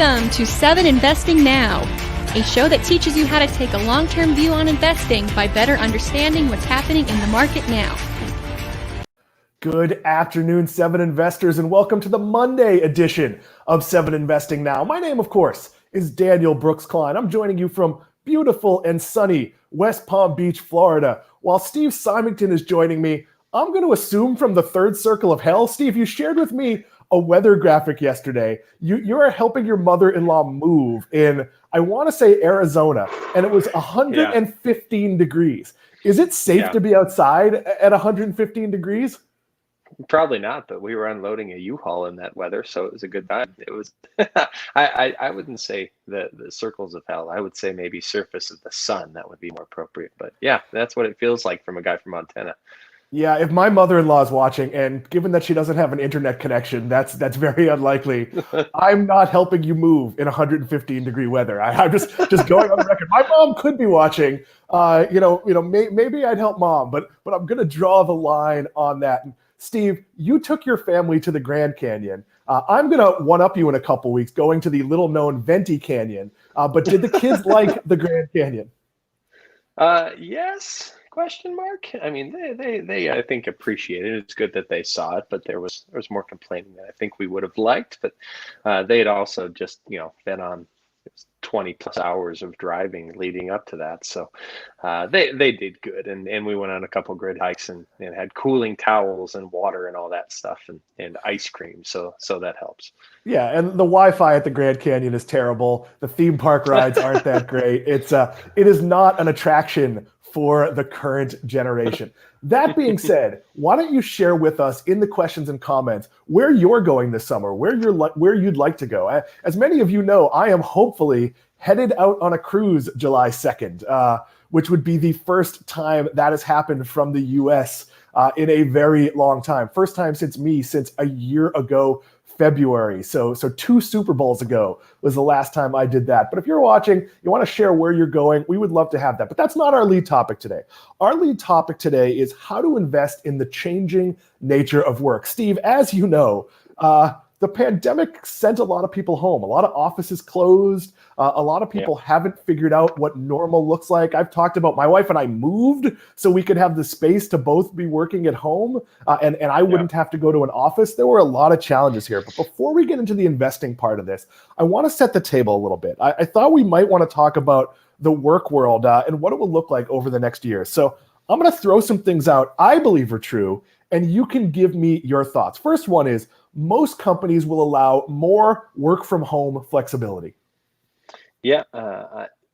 Welcome to 7 Investing Now, a show that teaches you how to take a long-term view on investing by better understanding what's happening in the market now. Good afternoon, 7 investors, and welcome to the Monday edition of 7 Investing Now. My name, of course, is Daniel Brooks Kline. I'm joining you from beautiful and sunny West Palm Beach, Florida. While Steve Symington is joining me, I'm going to assume from the third circle of hell. Steve, you shared with me a weather graphic yesterday. You're helping your mother-in-law move in, I want to say, Arizona, and it was 115 degrees. Is it safe to be outside at 115 degrees? Probably not, but we were unloading a U-Haul in that weather, so it was a good time. It was, I wouldn't say the circles of hell. I would say maybe surface of the sun. That would be more appropriate. But yeah, that's what it feels like from a guy from Montana. Yeah, if my mother-in-law is watching, and given that she doesn't have an internet connection, that's very unlikely. I'm not helping you move in 115-degree weather. I'm just going on the record. My mom could be watching. Maybe I'd help mom, but I'm going to draw the line on that. Steve, you took your family to the Grand Canyon. I'm going to one-up you in a couple weeks, going to the little-known Venti Canyon. But did the kids like the Grand Canyon? Yes. Question mark. I mean, they I think appreciated it. It's good that they saw it, but there was more complaining than I think we would have liked. But they had also just been on 20 plus hours of driving leading up to that, so they did good. And we went on a couple grid hikes and had cooling towels and water and all that stuff and ice cream. So that helps. Yeah, and the Wi-Fi at the Grand Canyon is terrible. The theme park rides aren't that great. It is not an attraction for the current generation. That being said, why don't you share with us in the questions and comments where you're going this summer, where you'd like to go. As many of you know, I am hopefully headed out on a cruise July 2nd, which would be the first time that has happened from the US in a very long time. First time since a year ago, February. So 2 Super Bowls ago was the last time I did that. But if you're watching, you want to share where you're going, we would love to have that. But that's not our lead topic today. Our lead topic today is how to invest in the changing nature of work. Steve, as you know, the pandemic sent a lot of people home. A lot of offices closed. A lot of people haven't figured out what normal looks like. I've talked about my wife and I moved so we could have the space to both be working at home and I wouldn't have to go to an office. There were a lot of challenges here. But before we get into the investing part of this, I want to set the table a little bit. I thought we might want to talk about the work world and what it will look like over the next year. So I'm going to throw some things out I believe are true, and you can give me your thoughts. First one is, most companies will allow more work from home flexibility. Yeah,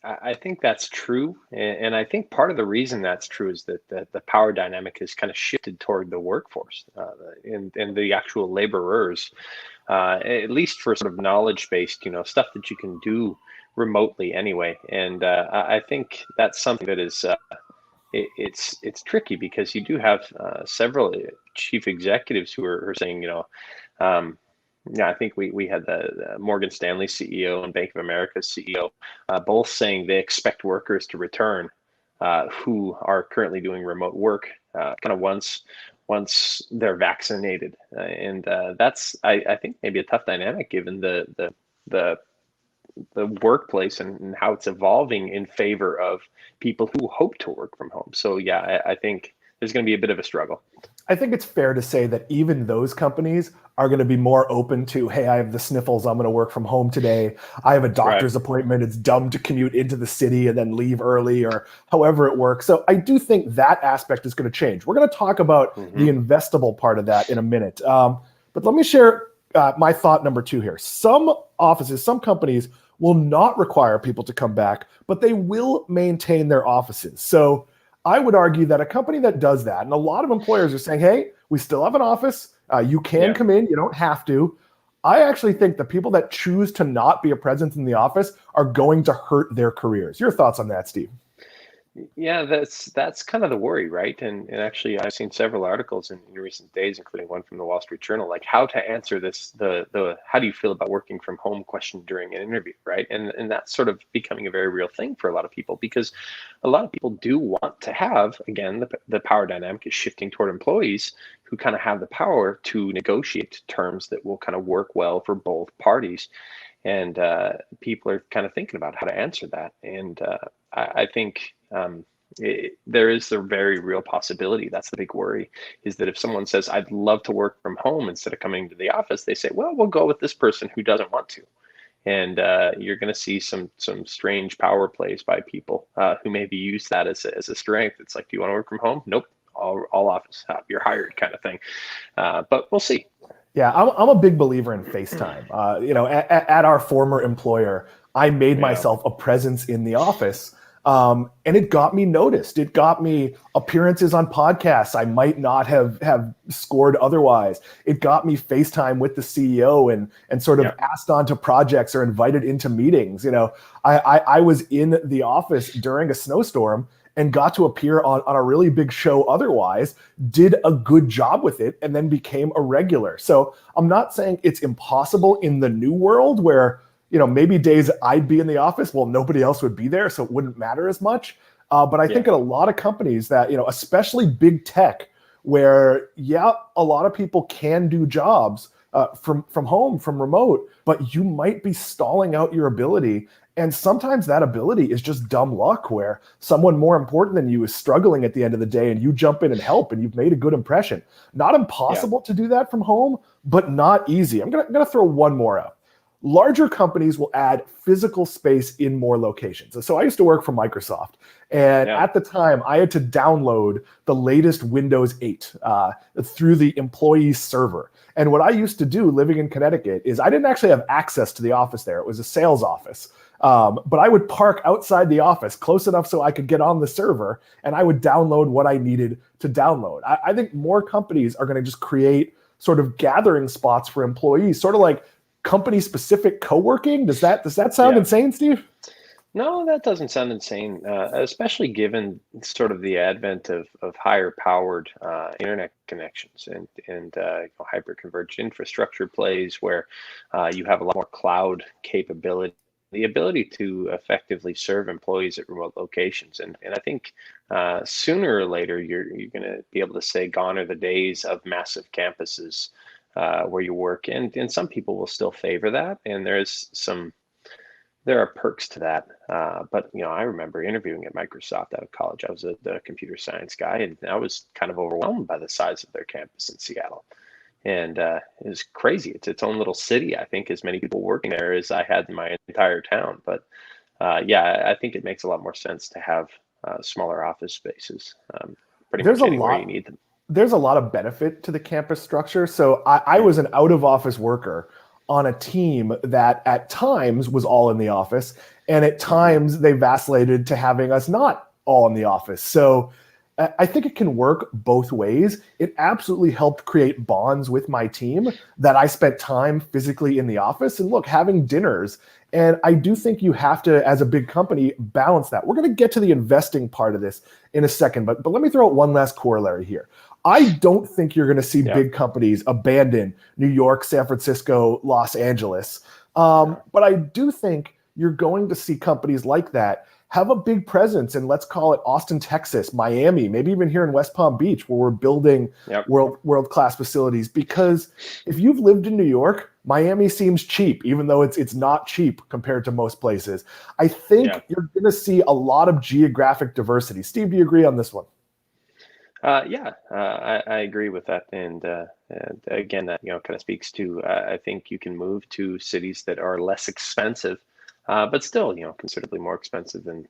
I think that's true. And I think part of the reason that's true is that the power dynamic has kind of shifted toward the workforce and the actual laborers, at least for sort of knowledge-based, stuff that you can do remotely anyway. And I think that's something that is, it's tricky because you do have several chief executives who are saying, I think we had the Morgan Stanley CEO and Bank of America's CEO both saying they expect workers to return who are currently doing remote work kind of once they're vaccinated. And that's, I think, maybe a tough dynamic given the workplace and how it's evolving in favor of people who hope to work from home. So yeah, I think there's going to be a bit of a struggle. I think it's fair to say that even those companies are going to be more open to, hey, I have the sniffles, I'm going to work from home today. I have a doctor's appointment. It's dumb to commute into the city and then leave early or however it works. So I do think that aspect is going to change. We're going to talk about the investable part of that in a minute. But let me share my thought number 2 here. Some offices, some companies will not require people to come back, but they will maintain their offices. So I would argue that a company that does that, and a lot of employers are saying, hey, we still have an office. You can come in. You don't have to. I actually think the people that choose to not be a presence in the office are going to hurt their careers. Your thoughts on that, Steve? Yeah, that's kind of the worry, right? And actually, I've seen several articles in recent days, including one from the Wall Street Journal, like how to answer this, the how do you feel about working from home question during an interview, right? And that's sort of becoming a very real thing for a lot of people because a lot of people do want to have, again, the power dynamic is shifting toward employees who kind of have the power to negotiate terms that will kind of work well for both parties. And people are kind of thinking about how to answer that. And I think there is a very real possibility. That's the big worry, is that if someone says, I'd love to work from home instead of coming to the office, they say, well, we'll go with this person who doesn't want to. And you're going to see some strange power plays by people who maybe use that as a strength. It's like, do you want to work from home? Nope. All office. You're hired, kind of thing. But we'll see. Yeah, I'm a big believer in FaceTime. At our former employer, I made myself a presence in the office. And it got me noticed. It got me appearances on podcasts I might not have scored otherwise. It got me FaceTime with the CEO and sort of asked onto projects or invited into meetings. I was in the office during a snowstorm and got to appear on a really big show otherwise, did a good job with it, and then became a regular. So I'm not saying it's impossible in the new world where maybe days I'd be in the office, well, nobody else would be there, so it wouldn't matter as much. But I think in a lot of companies that, especially big tech, where, a lot of people can do jobs from home, from remote, but you might be stalling out your ability. And sometimes that ability is just dumb luck, where someone more important than you is struggling at the end of the day and you jump in and help and you've made a good impression. Not impossible to do that from home, but not easy. I'm gonna throw one more out. Larger companies will add physical space in more locations. So I used to work for Microsoft, and at the time I had to download the latest Windows 8 through the employee server. And what I used to do living in Connecticut is I didn't actually have access to the office there. It was a sales office. But I would park outside the office close enough so I could get on the server, and I would download what I needed to download. I think more companies are going to just create sort of gathering spots for employees, sort of like company-specific co-working. Does that sound insane, Steve? No, that doesn't sound insane, especially given sort of the advent of higher-powered internet connections and hyper-converged infrastructure plays where you have a lot more cloud capability, the ability to effectively serve employees at remote locations. And I think sooner or later, you're going to be able to say gone are the days of massive campuses where you work. And some people will still favor that. And there are perks to that. But, I remember interviewing at Microsoft out of college. I was the computer science guy, and I was kind of overwhelmed by the size of their campus in Seattle. And it was crazy. It's its own little city, I think, as many people working there as I had in my entire town. But I think it makes a lot more sense to have smaller office spaces pretty much anywhere you need them. There's a lot of benefit to the campus structure. So I was an out-of-office worker on a team that at times was all in the office, and at times they vacillated to having us not all in the office. So I think it can work both ways. It absolutely helped create bonds with my team that I spent time physically in the office and having dinners. And I do think you have to, as a big company, balance that. We're going to get to the investing part of this in a second, but let me throw out one last corollary here. I don't think you're going to see big companies abandon New York, San Francisco, Los Angeles. But I do think you're going to see companies like that have a big presence in, let's call it Austin, Texas, Miami, maybe even here in West Palm Beach, where we're building world-class facilities. Because if you've lived in New York, Miami seems cheap, even though it's not cheap compared to most places. I think you're going to see a lot of geographic diversity. Steve, do you agree on this one? I agree with that. And again, that kind of speaks to, I think you can move to cities that are less expensive, but still, considerably more expensive than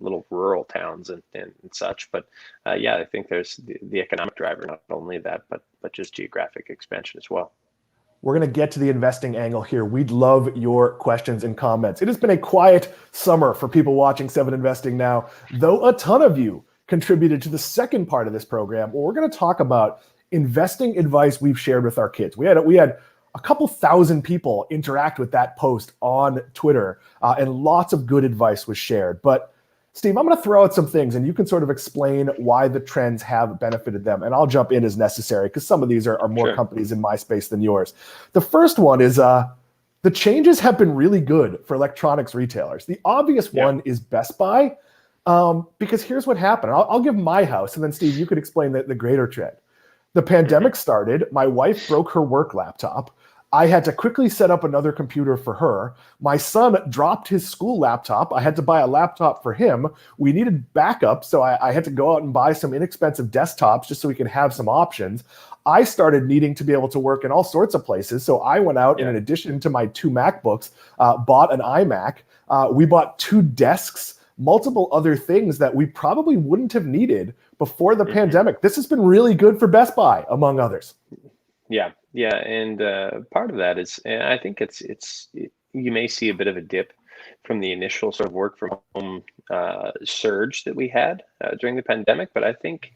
little rural towns and such. But I think there's the economic driver, not only that, but just geographic expansion as well. We're going to get to the investing angle here. We'd love your questions and comments. It has been a quiet summer for people watching 7 Investing Now, though a ton of you contributed to the second part of this program, where we're going to talk about investing advice we've shared with our kids. We had a couple thousand people interact with that post on Twitter, and lots of good advice was shared. But Steve, I'm going to throw out some things, and you can sort of explain why the trends have benefited them. And I'll jump in as necessary, because some of these are more companies in my space than yours. The first one is the changes have been really good for electronics retailers. The obvious one is Best Buy. Because here's what happened. I'll give my house, and then Steve, you could explain the greater trend. The pandemic started. My wife broke her work laptop. I had to quickly set up another computer for her. My son dropped his school laptop. I had to buy a laptop for him. We needed backup, so I had to go out and buy some inexpensive desktops just so we could have some options. I started needing to be able to work in all sorts of places, so I went out and in addition to my 2 MacBooks, bought an iMac. We bought 2 desks, multiple other things that we probably wouldn't have needed before the pandemic. This has been really good for Best Buy, among others. Yeah, and part of that is, and I think you may see a bit of a dip from the initial sort of work from home surge that we had during the pandemic, but I think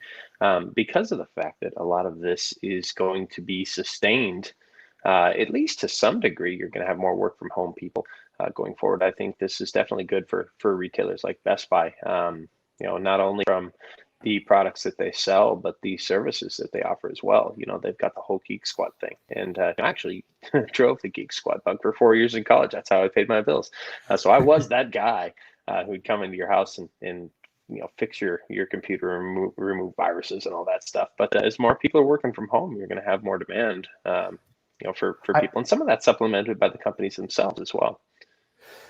because of the fact that a lot of this is going to be sustained, at least to some degree, you're going to have more work from home people going forward. I think this is definitely good for retailers like Best Buy. Not only from the products that they sell, but the services that they offer as well. They've got the whole Geek Squad thing, and I actually drove the Geek Squad bug for 4 years in college. That's how I paid my bills. So I was that guy who'd come into your house and fix your computer and remove viruses and all that stuff. But as more people are working from home, you're going to have more demand, for people, and some of that's supplemented by the companies themselves as well.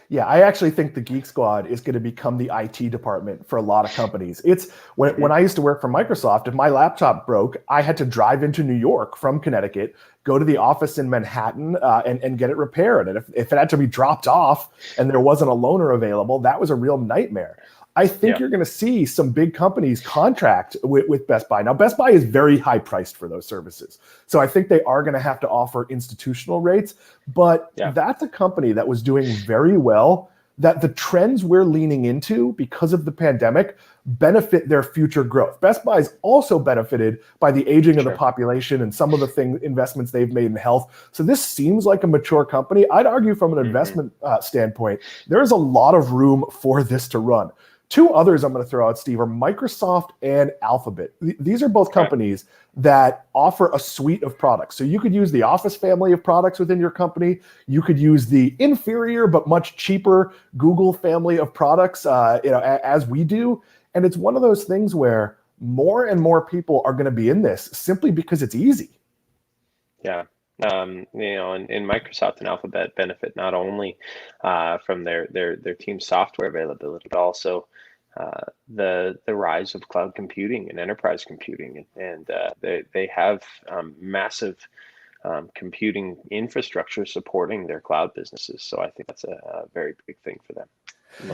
Yeah, I actually think the Geek Squad is going to become the IT department for a lot of companies. It's when I used to work for Microsoft, if my laptop broke, I had to drive into New York from Connecticut, go to the office in Manhattan and get it repaired. And if it had to be dropped off and there wasn't a loaner available, that was a real nightmare. I think you're going to see some big companies contract with Best Buy. Now, Best Buy is very high priced for those services. So I think they are going to have to offer institutional rates. But that's a company that was doing very well, that the trends we're leaning into because of the pandemic benefit their future growth. Best Buy's also benefited by the aging of the population and some of the investments they've made in health. So this seems like a mature company. I'd argue from an investment standpoint, there is a lot of room for this to run. 2 others I'm going to throw out, Steve, are Microsoft and Alphabet. These are both companies that offer a suite of products. So you could use the Office family of products within your company. You could use the inferior but much cheaper Google family of products, as we do. And it's one of those things where more and more people are going to be in this simply because it's easy. Yeah. And Microsoft and Alphabet benefit not only from their team software availability, but also the rise of cloud computing and enterprise computing, and they have massive computing infrastructure supporting their cloud businesses. So I think that's a very big thing for them.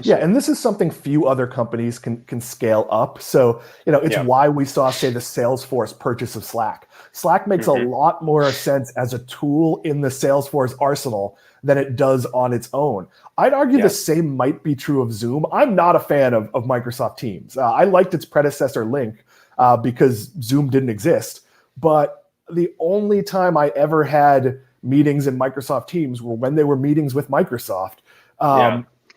Yeah, and this is something few other companies can scale up. So, it's why we saw, say, the Salesforce purchase of Slack. Slack makes a lot more sense as a tool in the Salesforce arsenal than it does on its own. I'd argue the same might be true of Zoom. I'm not a fan of Microsoft Teams. I liked its predecessor, Lync, because Zoom didn't exist. But the only time I ever had meetings in Microsoft Teams were when they were meetings with Microsoft.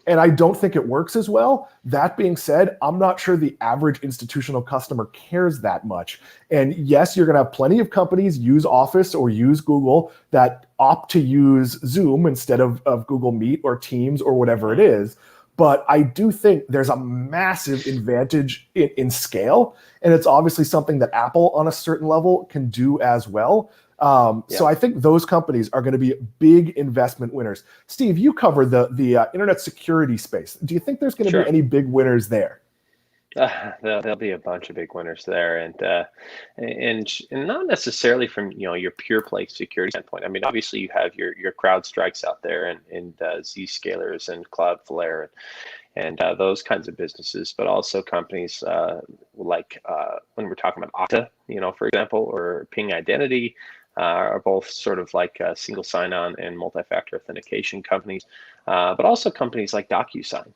And I don't think it works as well. That being said, I'm not sure the average institutional customer cares that much. And yes, you're going to have plenty of companies use Office or use Google that opt to use Zoom instead of Google Meet or Teams or whatever it is. But I do think there's a massive advantage in scale. And it's obviously something that Apple on a certain level can do as well. So I think those companies are going to be big investment winners. Steve, you cover the internet security space. Do you think there's going to be any big winners there? There'll be a bunch of big winners there, and not necessarily from your pure play security standpoint. I mean, obviously you have your CrowdStrikes out there and Zscalers and Cloudflare and those kinds of businesses, but also companies like when we're talking about Okta, for example, or Ping Identity. Are both sort of like single sign-on and multi-factor authentication companies, but also companies like Docusign,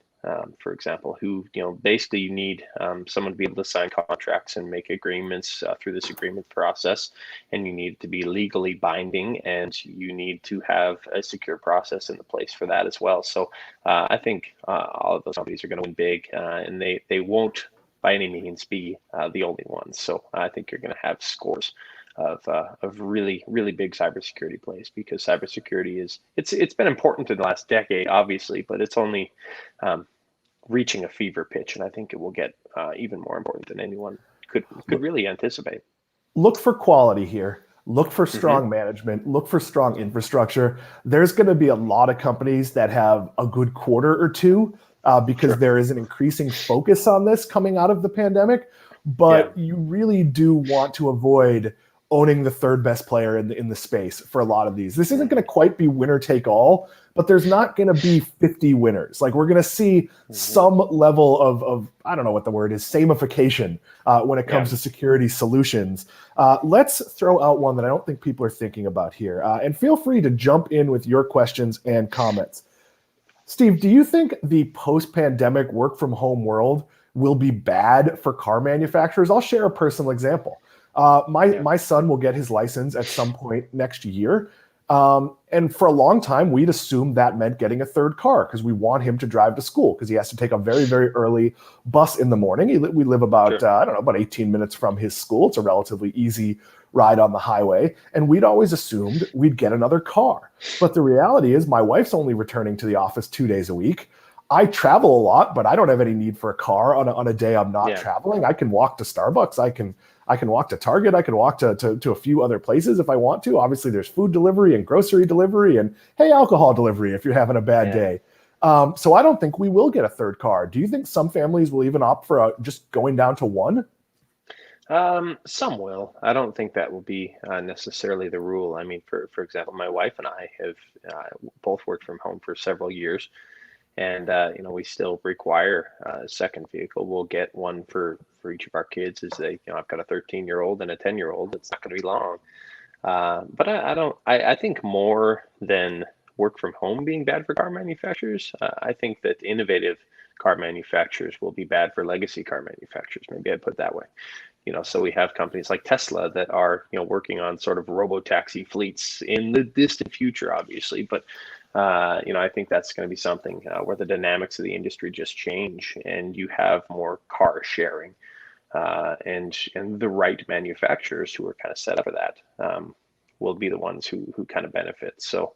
for example, who basically you need someone to be able to sign contracts and make agreements through this agreement process, and you need to be legally binding, and you need to have a secure process in the place for that as well. So I think all of those companies are going to win big, and they won't by any means be the only ones. So I think you're going to have scores of really, really big cybersecurity plays, because cybersecurity it's been important in the last decade, obviously, but it's only reaching a fever pitch, and I think it will get even more important than anyone could really anticipate. Look for quality here. look for strong management, look for strong infrastructure. There's going to be a lot of companies that have a good quarter or two because there is an increasing focus on this coming out of the pandemic. But you really do want to avoid owning the third best player in the space for a lot of these. This isn't going to quite be winner take all, but there's not going to be 50 winners. Like, we're going to see some level of I don't know what the word is, samification when it comes to security solutions. Let's throw out one that I don't think people are thinking about here. And feel free to jump in with your questions and comments. Steve, do you think the post-pandemic work from home world will be bad for car manufacturers? I'll share a personal example. My son will get his license at some point next year. And for a long time, we'd assumed that meant getting a third car because we want him to drive to school because he has to take a very, very early bus in the morning. We live about, about 18 minutes from his school. It's a relatively easy ride on the highway. And we'd always assumed we'd get another car. But the reality is my wife's only returning to the office 2 days a week. I travel a lot, but I don't have any need for a car on a day I'm not traveling. I can walk to Starbucks. I can walk to Target. I can walk to a few other places if I want to. Obviously, there's food delivery and grocery delivery and, hey, alcohol delivery if you're having a bad day. So I don't think we will get a third car. Do you think some families will even opt for just going down to one? Some will. I don't think that will be necessarily the rule. I mean, for example, my wife and I have both worked from home for several years. And, we still require a second vehicle. We'll get one for each of our kids as I've got a 13-year-old and a 10-year-old. It's not going to be long. But I think more than work from home being bad for car manufacturers, I think that innovative car manufacturers will be bad for legacy car manufacturers. Maybe I'd put it that way. So we have companies like Tesla that are, working on sort of robo-taxi fleets in the distant future, obviously. But I think that's going to be something where the dynamics of the industry just change, and you have more car sharing, and the right manufacturers who are kind of set up for that will be the ones who kind of benefit. So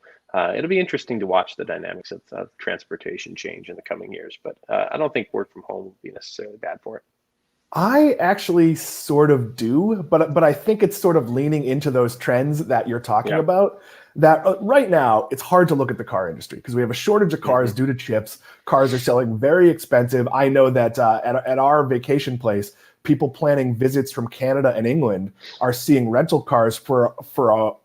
it'll be interesting to watch the dynamics of transportation change in the coming years. But I don't think work from home will be necessarily bad for it. I actually sort of do, but I think it's sort of leaning into those trends that you're talking about. That right now, it's hard to look at the car industry because we have a shortage of cars due to chips. Cars are selling very expensive. I know that at our vacation place, people planning visits from Canada and England are seeing rental cars for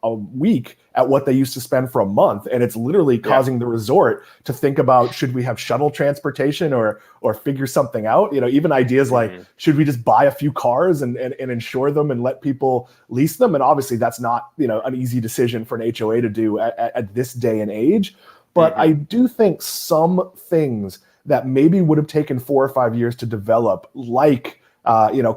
a week at what they used to spend for a month. And it's literally causing the resort to think about, should we have shuttle transportation or figure something out? Even ideas like, should we just buy a few cars and insure them and let people lease them? And obviously that's not, an easy decision for an HOA to do at this day and age. But I do think some things that maybe would have taken 4 or 5 years to develop, like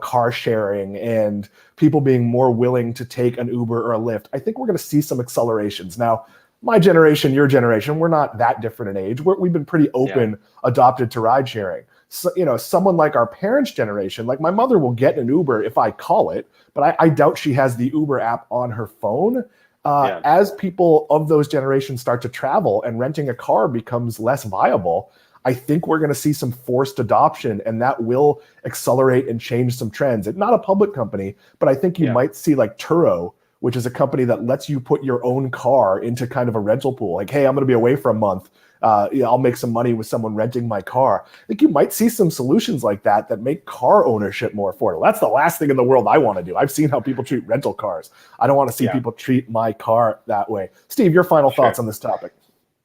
car sharing and people being more willing to take an Uber or a Lyft, I think we're going to see some accelerations. Now, my generation, your generation, we're not that different in age. We've been pretty open, adopted to ride sharing. So, someone like our parents' generation, like my mother will get an Uber if I call it, but I doubt she has the Uber app on her phone. As people of those generations start to travel and renting a car becomes less viable, I think we're going to see some forced adoption, and that will accelerate and change some trends. It's not a public company, but I think you might see like Turo, which is a company that lets you put your own car into kind of a rental pool. Like, hey, I'm going to be away for a month. I'll make some money with someone renting my car. I think you might see some solutions like that make car ownership more affordable. That's the last thing in the world I want to do. I've seen how people treat rental cars. I don't want to see people treat my car that way. Steve, your final thoughts on this topic.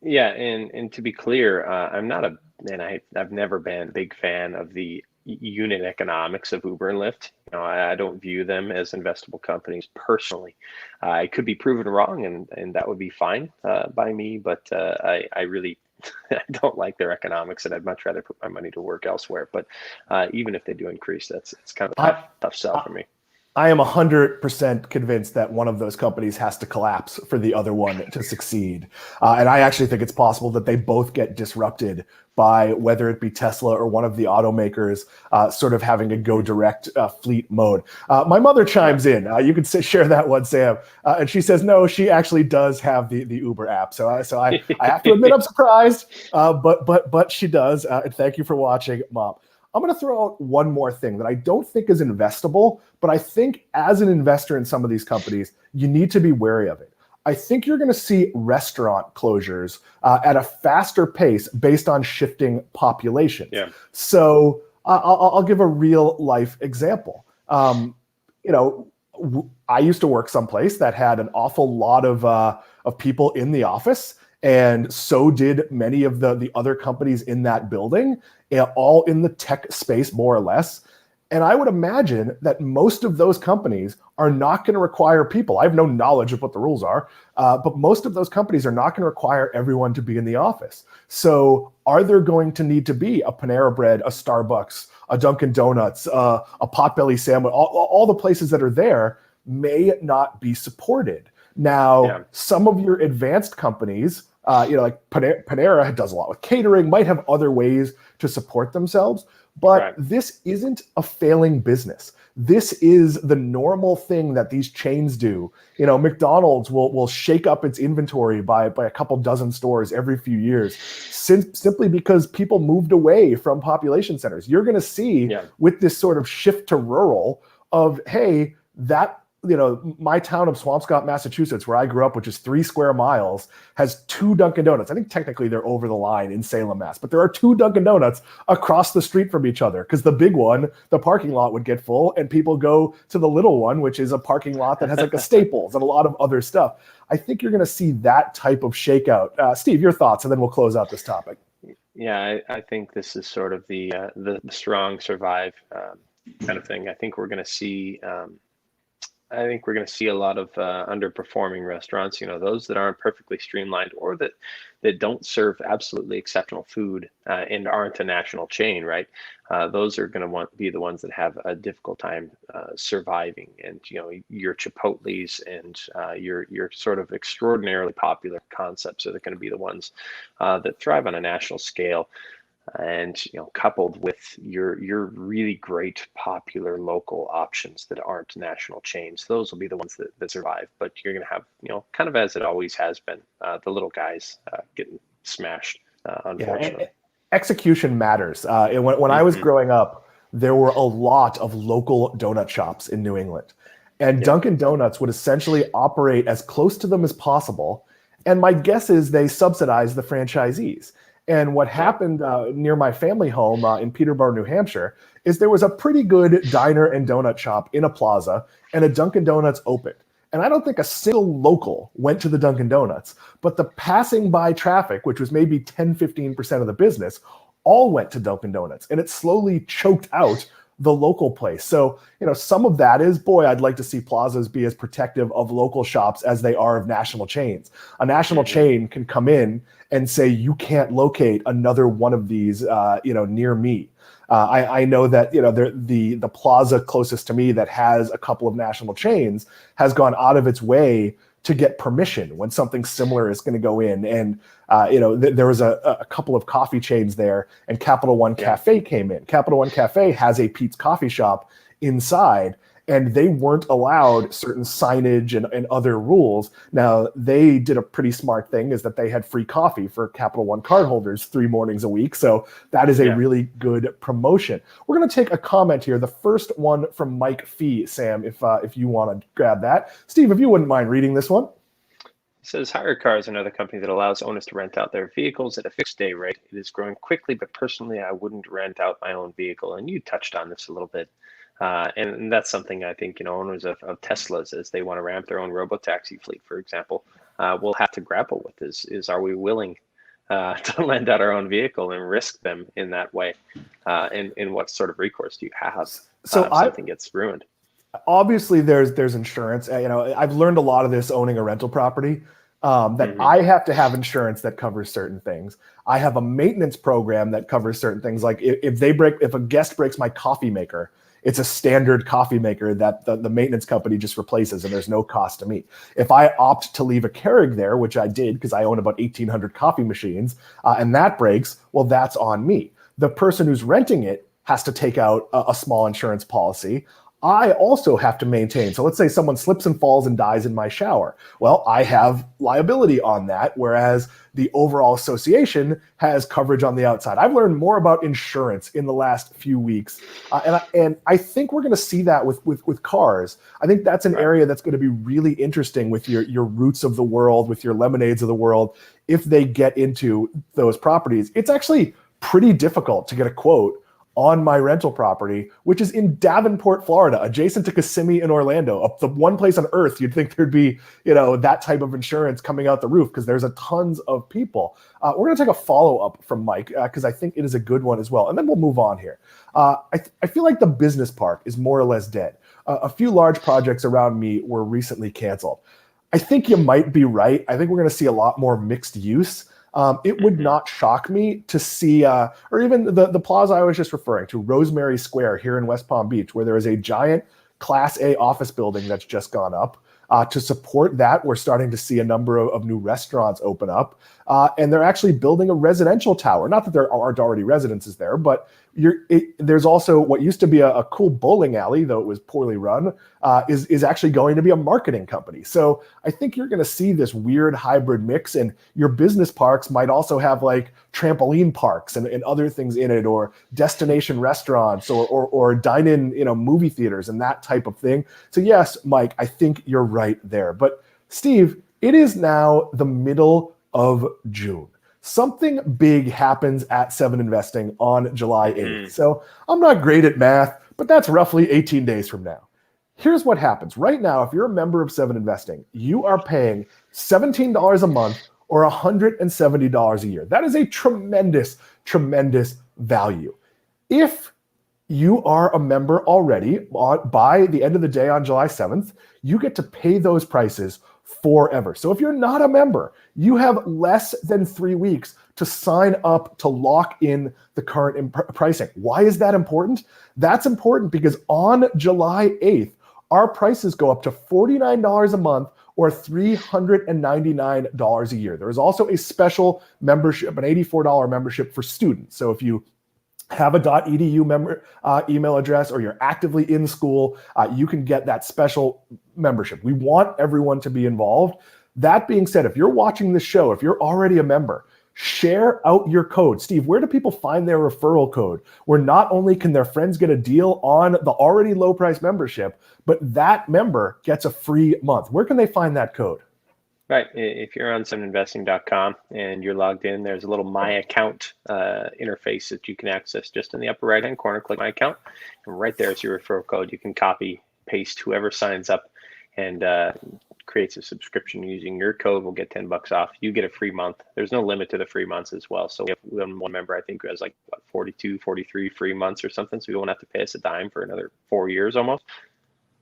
Yeah, and to be clear, I've never been a big fan of the unit economics of Uber and Lyft. I don't view them as investable companies personally. I could be proven wrong, and that would be fine by me. But I really I don't like their economics, and I'd much rather put my money to work elsewhere. But even if they do increase, it's kind of a tough sell for me. I am 100% convinced that one of those companies has to collapse for the other one to succeed. And I actually think it's possible that they both get disrupted by whether it be Tesla or one of the automakers sort of having a go direct fleet mode. My mother chimes in. You could share that one, Sam. And she says, no, she actually does have the Uber app. So I have to admit I'm surprised, but she does. And thank you for watching, Mom. I'm going to throw out one more thing that I don't think is investable, but I think as an investor in some of these companies, you need to be wary of it. I think you're going to see restaurant closures at a faster pace based on shifting populations. Yeah. So I'll give a real life example. I used to work someplace that had an awful lot of people in the office, and so did many of the other companies in that building, all in the tech space, more or less. And I would imagine that most of those companies are not going to require people. I have no knowledge of what the rules are, but most of those companies are not going to require everyone to be in the office. So are there going to need to be a Panera Bread, a Starbucks, a Dunkin' Donuts, a Potbelly Sandwich? All the places that are there may not be supported. Now, some of your advanced companies, like Panera does a lot with catering, might have other ways to support themselves. But this isn't a failing business. This is the normal thing that these chains do. McDonald's will shake up its inventory by a couple dozen stores every few years, simply because people moved away from population centers. You're going to see with this sort of shift to rural of, hey, my town of Swampscott, Massachusetts, where I grew up, which is 3 square miles, has 2 Dunkin' Donuts. I think technically they're over the line in Salem, Mass, but there are 2 Dunkin' Donuts across the street from each other because the big one, the parking lot would get full and people go to the little one, which is a parking lot that has like a Staples and a lot of other stuff. I think you're going to see that type of shakeout. Steve, your thoughts, and then we'll close out this topic. Yeah, I think this is sort of the strong survive kind of thing. I think we're going to see a lot of underperforming restaurants, those that aren't perfectly streamlined or that don't serve absolutely exceptional food and aren't a national chain, right? Those are going to be the ones that have a difficult time surviving. And, your Chipotle's and your sort of extraordinarily popular concepts are going to be the ones that thrive on a national scale. And coupled with your really great popular local options that aren't national chains, those will be the ones that survive. But you're going to have, kind of as it always has been, the little guys getting smashed, unfortunately. Execution matters. When I was growing up, there were a lot of local donut shops in New England, and Dunkin' Donuts would essentially operate as close to them as possible. And my guess is they subsidized the franchisees. And what happened near my family home in Peterborough, New Hampshire, is there was a pretty good diner and donut shop in a plaza, and a Dunkin' Donuts opened. And I don't think a single local went to the Dunkin' Donuts, but the passing by traffic, which was maybe 10, 15% of the business, all went to Dunkin' Donuts. And it slowly choked out the local place. So, some of that is, boy, I'd like to see plazas be as protective of local shops as they are of national chains. A national chain can come in and say, you can't locate another one of these, near me. I know that, the plaza closest to me that has a couple of national chains has gone out of its way to get permission when something similar is going to go in. And, there was a couple of coffee chains there, and Capital One Cafe came in. Capital One Cafe has a Pete's Coffee Shop inside, and they weren't allowed certain signage and other rules. Now, they did a pretty smart thing, is that they had free coffee for Capital One cardholders 3 mornings a week. So that is a really good promotion. We're going to take a comment here. The first one from Mike Fee, Sam, if you want to grab that. Steve, if you wouldn't mind reading this one. It says, HireCar is another company that allows owners to rent out their vehicles at a fixed day rate. It is growing quickly, but personally, I wouldn't rent out my own vehicle. And you touched on this a little bit. And that's something I think, owners of Teslas, as they want to ramp their own robotaxi fleet, for example, will have to grapple with is are we willing to lend out our own vehicle and risk them in that way? And what sort of recourse do you have so if something gets ruined? Obviously, there's insurance. I've learned a lot of this owning a rental property, that I have to have insurance that covers certain things. I have a maintenance program that covers certain things. Like if a guest breaks my coffee maker, it's a standard coffee maker that the maintenance company just replaces, and there's no cost to me. If I opt to leave a Keurig there, which I did because I own about 1,800 coffee machines, and that breaks, well, that's on me. The person who's renting it has to take out a small insurance policy. I also have to maintain. So let's say someone slips and falls and dies in my shower. Well, I have liability on that, whereas the overall association has coverage on the outside. I've learned more about insurance in the last few weeks. And I think we're going to see that with cars. I think that's an area that's going to be really interesting with your Roots of the world, with your Lemonades of the world. If they get into those properties, it's actually pretty difficult to get a quote on my rental property, which is in Davenport, Florida, adjacent to Kissimmee in Orlando, the one place on earth you'd think there'd be, that type of insurance coming out the roof, because there's a tons of people. We're going to take a follow-up from Mike, because I think it is a good one as well. And then we'll move on here. I feel like the business park is more or less dead. A few large projects around me were recently canceled. I think you might be right. I think we're going to see a lot more mixed use. It would not shock me to see, or even the plaza I was just referring to, Rosemary Square here in West Palm Beach, where there is a giant Class A office building that's just gone up. To support that, we're starting to see a number of new restaurants open up, and they're actually building a residential tower. Not that there aren't already residences there, but there's also what used to be a cool bowling alley, though it was poorly run, is actually going to be a marketing company. So I think you're going to see this weird hybrid mix, and your business parks might also have like trampoline parks and other things in it, or destination restaurants, or dine-in, movie theaters and that type of thing. So yes, Mike, I think you're right there. But Steve, it is now the middle of June. Something big happens at 7 Investing on July 8th. So I'm not great at math, but that's roughly 18 days from now. Here's what happens. Right now, if you're a member of 7 Investing, you are paying $17 a month or $170 a year. That is a tremendous, tremendous value. If you are a member already, by the end of the day on July 7th, you get to pay those prices forever. So if you're not a member, you have less than 3 weeks to sign up to lock in the current pricing. Why is that important? That's important because on July 8th, our prices go up to $49 a month or $399 a year. There is also a special membership, an $84 membership for students. So if you have a .edu email address, or you're actively in school, you can get that special membership. We want everyone to be involved. That being said, if you're watching this show, if you're already a member, share out your code. Steve, where do people find their referral code, where not only can their friends get a deal on the already low price membership, but that member gets a free month? Where can they find that code? Right. If you're on 7investing.com and you're logged in, there's a little My Account interface that you can access just in the upper right-hand corner. Click My Account, and right there is your referral code. You can copy, paste whoever signs up and creates a subscription using your code. Will get $10 off. You get a free month. There's no limit to the free months as well. So we have one member, I think, who has like 42, 43 free months or something. So you won't have to pay us a dime for another 4 years almost.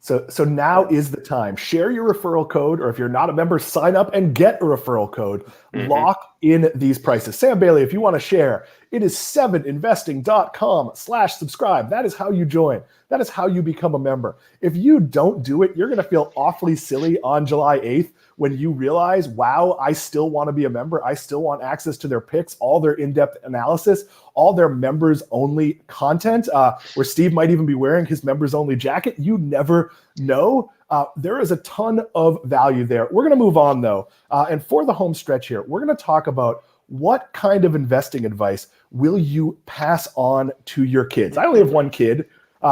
So now is the time. Share your referral code, or if you're not a member, sign up and get a referral code. Lock in these prices. Sam Bailey, if you want to share, it is 7investing.com/subscribe. That is how you join. That is how you become a member. If you don't do it, you're going to feel awfully silly on July 8th when you realize, wow, I still want to be a member. I still want access to their picks, all their in-depth analysis, all their members-only content, where Steve might even be wearing his members-only jacket. You never know. There is a ton of value there. We're going to move on, though. And for the home stretch here, we're going to talk about what kind of investing advice will you pass on to your kids. I only have one kid.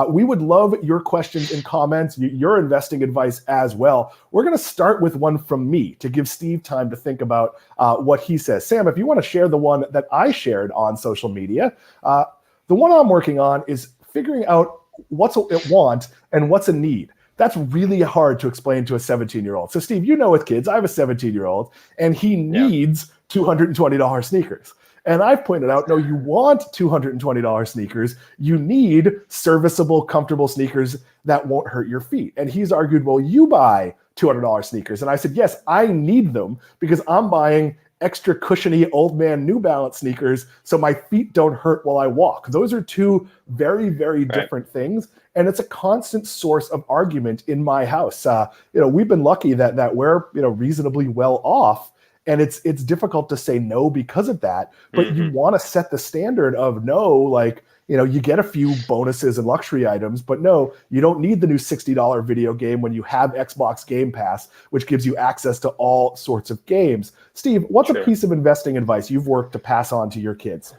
We would love your questions and comments, your investing advice as well. We're going to start with one from me to give Steve time to think about what he says. Sam, if you want to share the one that I shared on social media, the one I'm working on is figuring out what's a want and what's a need. That's really hard to explain to a 17-year-old. So Steve, with kids, I have a 17-year-old and he needs $220 sneakers. And I've pointed out, no, you want $220 sneakers. You need serviceable, comfortable sneakers that won't hurt your feet. And he's argued, well, you buy $200 sneakers. And I said, yes, I need them because I'm buying extra cushiony old man New Balance sneakers so my feet don't hurt while I walk. Those are two very, very different things. And it's a constant source of argument in my house. We've been lucky that we're reasonably well off. And it's difficult to say no because of that. But you want to set the standard of no, like, you get a few bonuses and luxury items, but no, you don't need the new $60 video game when you have Xbox Game Pass, which gives you access to all sorts of games. Steve, what's a piece of investing advice you've worked to pass on to your kids?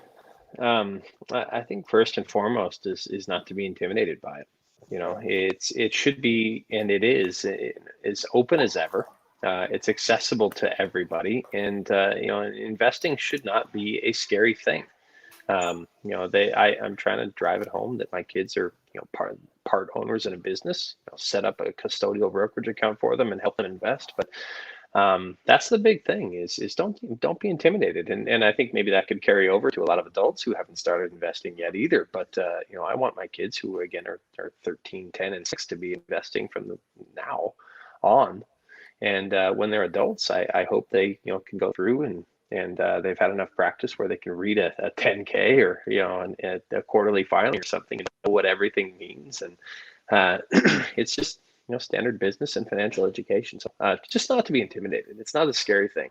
I think first and foremost is not to be intimidated by it. It should be, and it is, as open as ever. It's accessible to everybody, and investing should not be a scary thing. I'm trying to drive it home that my kids are part owners in a business. Set up a custodial brokerage account for them and help them invest, but that's the big thing is don't be intimidated, and I think maybe that could carry over to a lot of adults who haven't started investing yet either. But I want my kids, who again are 13, 10, and 6, to be investing from the now on, and when they're adults, I hope they can go through and they've had enough practice where they can read a 10K or a quarterly filing or something and know what everything means, and it's just standard business and financial education. So just not to be intimidated. It's not a scary thing.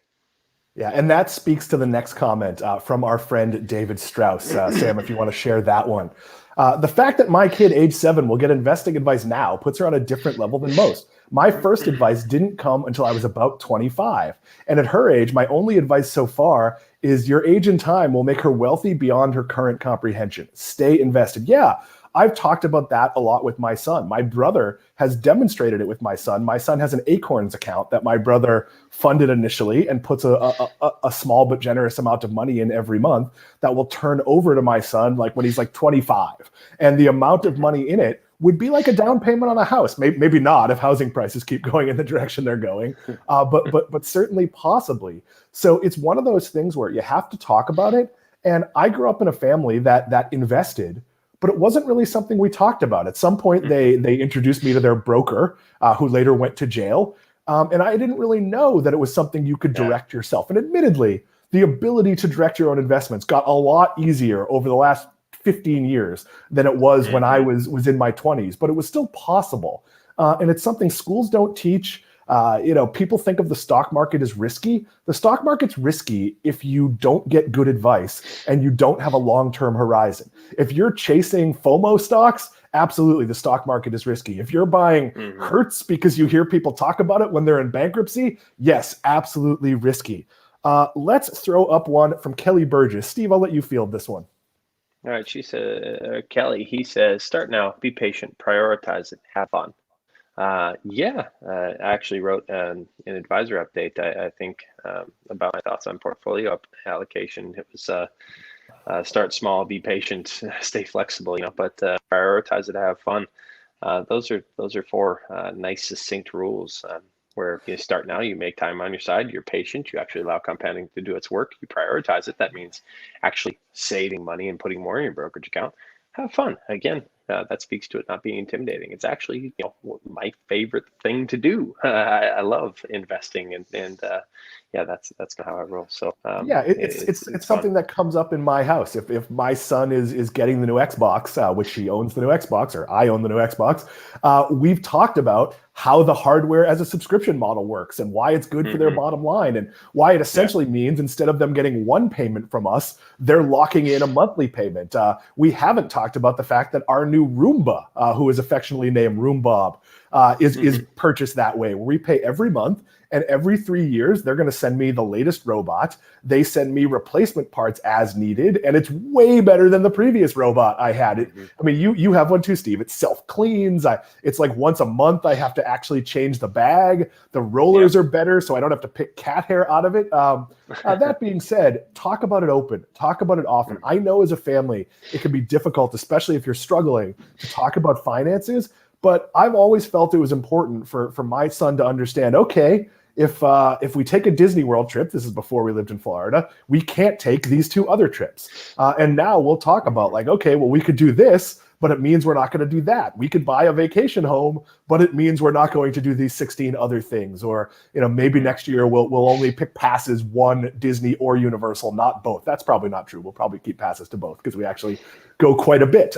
Yeah, and that speaks to the next comment from our friend David Strauss. Sam, if you want to share that one. The fact that my kid, age 7, will get investing advice now puts her on a different level than most. My first advice didn't come until I was about 25. And at her age, my only advice so far is your age and time will make her wealthy beyond her current comprehension. Stay invested. Yeah, I've talked about that a lot with my son. My brother has demonstrated it with my son. My son has an Acorns account that my brother funded initially and puts a small but generous amount of money in every month that will turn over to my son when he's 25. And the amount of money in it would be like a down payment on a house. Maybe not if housing prices keep going in the direction they're going, but certainly possibly. So it's one of those things where you have to talk about it. And I grew up in a family that invested, but it wasn't really something we talked about. At some point, they introduced me to their broker, who later went to jail. And I didn't really know that it was something you could direct yourself. And admittedly, the ability to direct your own investments got a lot easier over the last 15 years than it was when I was in my 20s, but it was still possible. And it's something schools don't teach. People think of the stock market as risky. The stock market's risky if you don't get good advice and you don't have a long-term horizon. If you're chasing FOMO stocks, absolutely, the stock market is risky. If you're buying Hertz because you hear people talk about it when they're in bankruptcy, yes, absolutely risky. Let's throw up one from Kelly Burgess. Steve, I'll let you field this one. All right, she said, Kelly, he says, start now, be patient, prioritize it, have fun. I actually wrote an advisor update, I think, about my thoughts on portfolio allocation. It was start small, be patient, stay flexible, but prioritize it, have fun. Those are 4 nice, succinct rules where if you start now, you make time on your side, you're patient, you actually allow compounding to do its work, you prioritize it. That means actually saving money and putting more in your brokerage account. Have fun. Again, that speaks to it not being intimidating. It's actually my favorite thing to do. I love investing, and that's how I roll. So it's something that comes up in my house. If my son is getting the new Xbox, which he owns the new Xbox, or I own the new Xbox, we've talked about how the hardware as a subscription model works and why it's good for their bottom line, and why it essentially means instead of them getting one payment from us, they're locking in a monthly payment. We haven't talked about the fact that our new Roomba, who is affectionately named Roombob, is purchased that way, where we pay every month, and every 3 years they're going to send me the latest robot. They send me replacement parts as needed, and it's way better than the previous robot I had. I mean, you have one too, Steve. It self-cleans. It's like once a month I have to actually change the bag. The rollers are better, so I don't have to pick cat hair out of it. That being said, talk about it open. Talk about it often. I know as a family it can be difficult, especially if you're struggling, to talk about finances. But I've always felt it was important for my son to understand, okay, if we take a Disney World trip, this is before we lived in Florida, we can't take these 2 other trips. And now we'll talk about okay, well, we could do this, but it means we're not going to do that. We could buy a vacation home, but it means we're not going to do these 16 other things. Or, maybe next year we'll only pick passes, one Disney or Universal, not both. That's probably not true. We'll probably keep passes to both because we actually go quite a bit.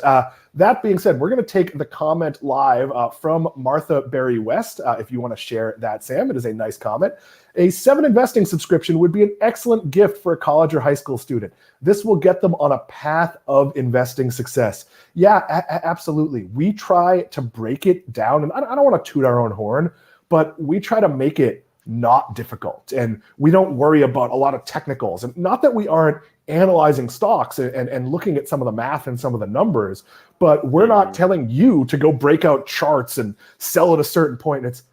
That being said, we're going to take the comment live from Martha Berry West. If you want to share that, Sam, it is a nice comment. A 7 investing subscription would be an excellent gift for a college or high school student. This will get them on a path of investing success. Yeah, absolutely. We try to break it down, and I don't want to toot our own horn, but we try to make it not difficult, and we don't worry about a lot of technicals. And not that we aren't analyzing stocks and looking at some of the math and some of the numbers, but we're not telling you to go break out charts and sell at a certain point. It's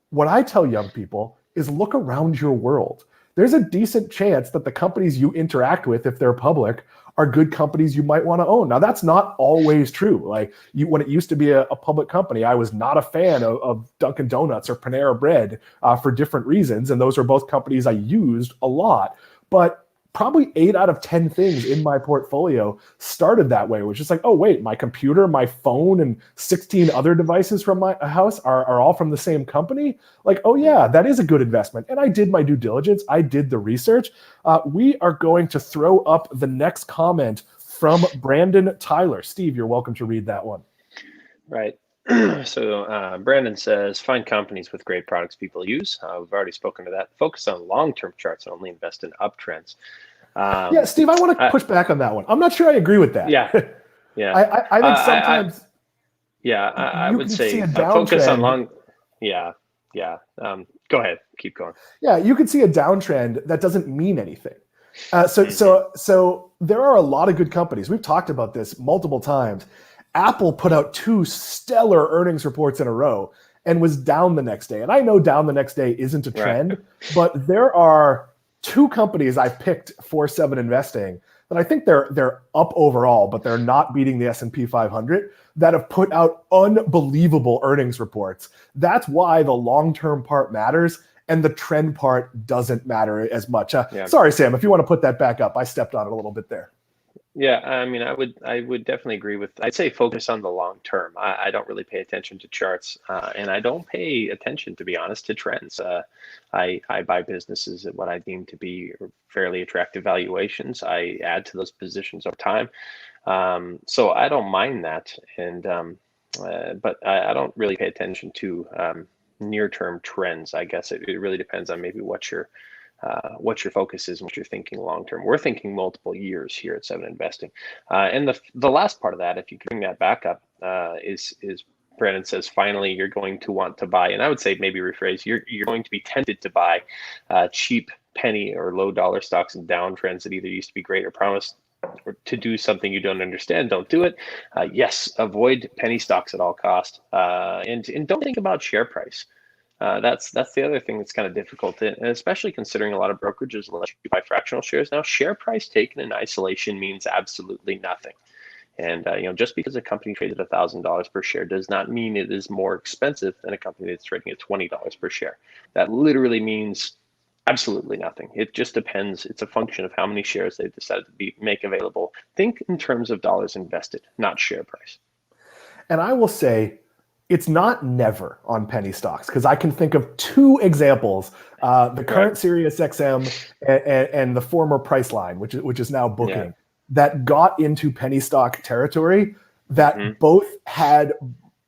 what I tell young people is look around your world. There's a decent chance that the companies you interact with, if they're public, are good companies you might want to own. Now, that's not always true. Like when it used to be a public company, I was not a fan of Dunkin' Donuts or Panera Bread for different reasons. And those are both companies I used a lot. But probably 8 out of 10 things in my portfolio started that way, which is like, oh, wait, my computer, my phone, and 16 other devices from my house are all from the same company. Like, oh, yeah, that is a good investment. And I did my due diligence. I did the research. We are going to throw up the next comment from Brandon Tyler. Steve, you're welcome to read that one. Right. So Brandon says, find companies with great products people use. We've already spoken to that. Focus on long-term charts and only invest in uptrends. Yeah, Steve, I want to push back on that one. I'm not sure I agree with that. Yeah. Yeah. I think sometimes. I would say focus on long. Yeah. Yeah. Go ahead. Keep going. Yeah, you could see a downtrend that doesn't mean anything. So there are a lot of good companies. We've talked about this multiple times. Apple put out 2 stellar earnings reports in a row and was down the next day. And I know down the next day isn't a trend, but there are 2 companies I picked for 7 investing that I think they're up overall, but they're not beating the S&P 500 that have put out unbelievable earnings reports. That's why the long-term part matters and the trend part doesn't matter as much. Sorry, Sam, if you want to put that back up, I stepped on it a little bit there. Yeah, I mean, I would definitely agree with. I'd say focus on the long term. I don't really pay attention to charts, and I don't pay attention, to be honest, to trends. I buy businesses at what I deem to be fairly attractive valuations. I add to those positions over time, so I don't mind that. And but I don't really pay attention to near-term trends. I guess it really depends on maybe what your focus is and what you're thinking long term. We're thinking multiple years here at 7 Investing. And the last part of that, if you can bring that back up, is Brandon says, finally, you're going to want to buy. And I would say maybe rephrase, you're going to be tempted to buy cheap penny or low dollar stocks and downtrends that either used to be great or promised or to do something you don't understand. Don't do it. Yes, avoid penny stocks at all costs. And don't think about share price. That's the other thing that's kind of difficult, and especially considering a lot of brokerages let you buy fractional shares now. Share price taken in isolation means absolutely nothing. And just because a company trades at $1,000 per share does not mean it is more expensive than a company that's trading at $20 per share. That literally means absolutely nothing. It just depends. It's a function of how many shares they've decided to make available. Think in terms of dollars invested, not share price. And I will say, it's not never on penny stocks, because I can think of 2 examples, the current SiriusXM and the former Priceline, which is now Booking, that got into penny stock territory that both had,